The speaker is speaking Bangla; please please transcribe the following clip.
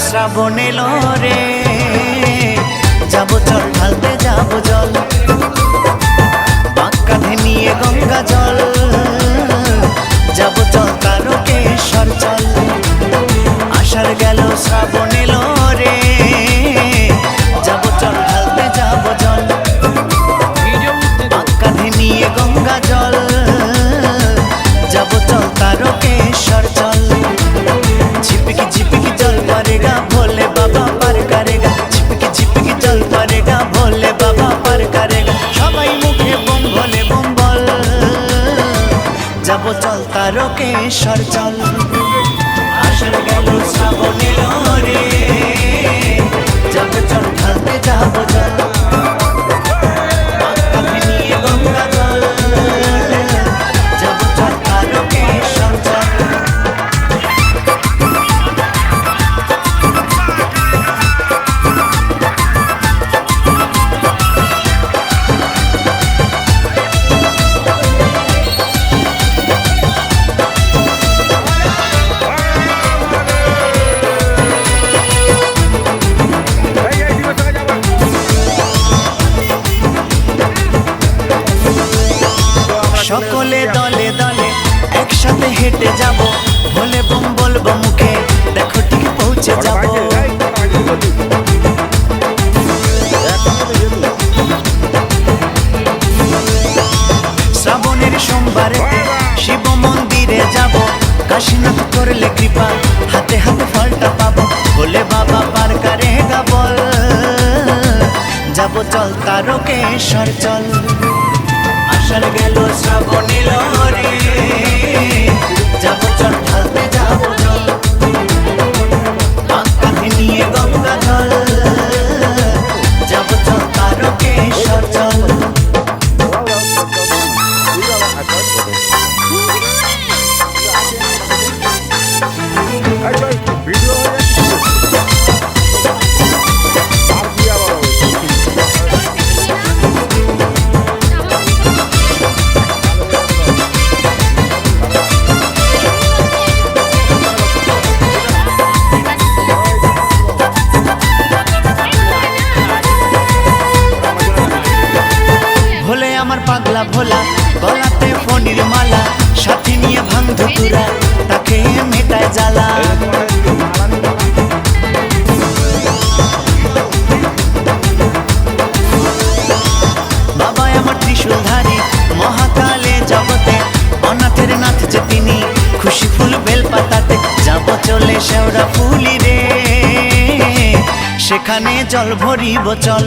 শ্রাবণ এলো রে, যাবো চল ঢালতে যাবো জল, কাঁধে নিয়ে গঙ্গা জল, যাবো চল তারকেশ্বর চল। আষাঢ় গেল শ্রাবণ এলো রে, যাবো চল ঢালতে যাবো জল, কাঁধে নিয়ে গঙ্গা জল, যাবো চল তারকেশ্বর চল। ঝিপিকি ঝিপিকি জল পড়েগা ভোলে বাবা পার করেগা, ঝিপিকি ঝিপিকি জল পড়েগা ভোলে বাবা পার করেগা। সবাই মুখে বম ভোলে বম বল, যাবো চল তারকেশ্বর চল। আষাঢ় গেল শ্রাবণ এলো রে, যাবো চল ঢালতে যাবো জল, কাঁধে নিয়ে গঙ্গা জল, যাবো চল তারকেশ্বর চল। সকলে দলে দলে একসাথে হেঁটে যাব, ভোলে বম বলবো মুখে, দেখো ঠিক পৌঁছে যাব। শ্রাবণের সোমবারে শিব মন্দিরে যাব, কাশীনাথ করলে কৃপা, হাতে হাতে ফলটা পাবো, ভোলে বাবা পার করেগা বল, যাবো চল তারকেশ্বর চল। আষাঢ় গেল শ্রাবণ এলো রে, যাবো চল ঢালতে যাবো জল, কাঁধে নিয়ে গঙ্গা জল, যাবো চল তারকেশ্বর চল। আমার পাগলা ভোলা, গলাতে ফণির মালা, সাথে নিয়ে ভাঙ ধুতুরা, তাকে মেটায় জ্বালা। বাবা আমার ত্রিশূলধারী, মহাকালে জগতে, অনাথের নাথ যে তিনি, খুশি ফুল বেল পাতাতে, যাবো চলে শেওড়া ফুলি রে, সেখানে জল ভরিব চল।